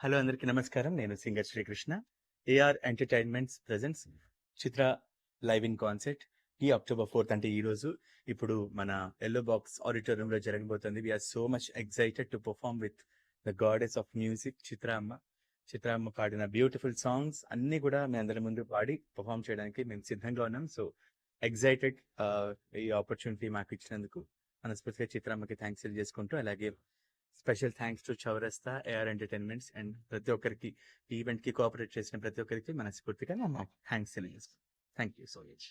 Hello అందరికీ నమస్కారం. నేను singer Srikrishna. AR entertainments presents Chitra live in concert ఈ October 4th అంటే ఈ రోజు ఇప్పుడు మన ఎల్లో బాక్స్ ఆడిటోరియం లో జరగబోతుంది. We're so much excited to perform with the goddess of music Chitramma పాడిన బ్యూటిఫుల్ సాంగ్స్ అన్ని కూడా మీ అందరి ముందు పాడి పర్ఫామ్ చేయడానికి మేము సిద్ధంగా ఉన్నాం. సో ఎక్సైటెడ్ ఈ ఆపర్చునిటీ మాకు ఇచ్చినందుకు మనస్ఫూర్తిగా చిత్రామ్మకి థ్యాంక్స్ తెలియజేసుకుంటూ, అలాగే స్పెషల్ థ్యాంక్స్ టు చౌరస్తా ఏఆర్ ఎంటర్టైన్మెంట్స్ అండ్ ప్రతి ఒక్కరికి ఈ ఈవెంట్ కి కోఆపరేట్ చేసిన ప్రతి ఒక్కరికి మనస్ఫూర్తిగా థ్యాంక్స్ తెలియజేస్తాం. Thank you so much.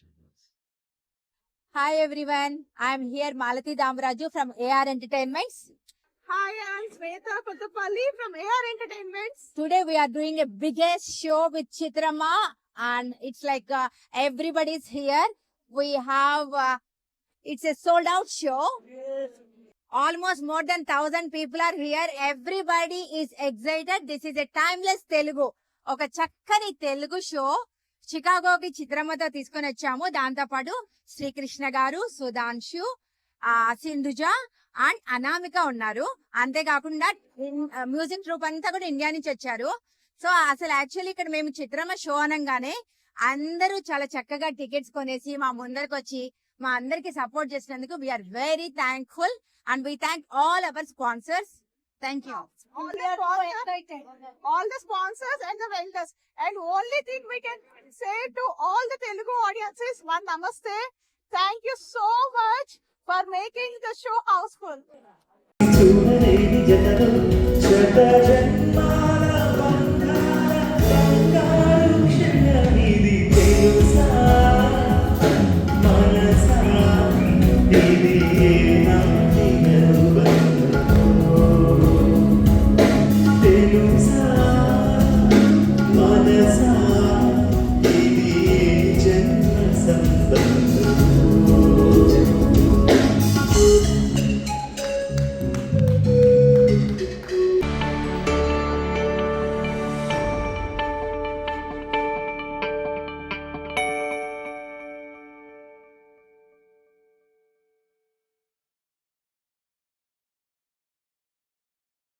Hi everyone, I am here Malati Damaraju from AR Entertainments. Hi, I'm Sweta Kottapalli from AR Entertainments. Today we are doing a biggest show with Chitramma and it's like everybody's here. We have, it's a sold out show. Almost more than 1,000 people are here. Everybody is excited. This is a timeless Telugu. ఒక చక్కని Telugu show చికాగోకి చిత్రమ్మతో తీసుకొని వచ్చాము. దాంతో పాటు శ్రీకృష్ణ గారు, Sudhanshu, Sindhuja and Anamika ఉన్నారు. అంతేకాకుండా music troupe అంతా కూడా ఇండియా నుంచి వచ్చారు. సో అసలు యాక్చువల్లీ ఇక్కడ మేము చిత్రమ్మ షో అనగానే అందరూ చాలా చక్కగా టికెట్స్ కొనేసి మా ముందరికి వచ్చి మా అందరికి సపోర్ట్ చేసినందుకు we are very thankful and we thank all our sponsors. Thank you. All the sponsors and the vendors. And only thing we can say to all the Telugu audiences, one namaste. Thank you so much for making the show houseful. మనసా ఇది జన్మ సంబంధం.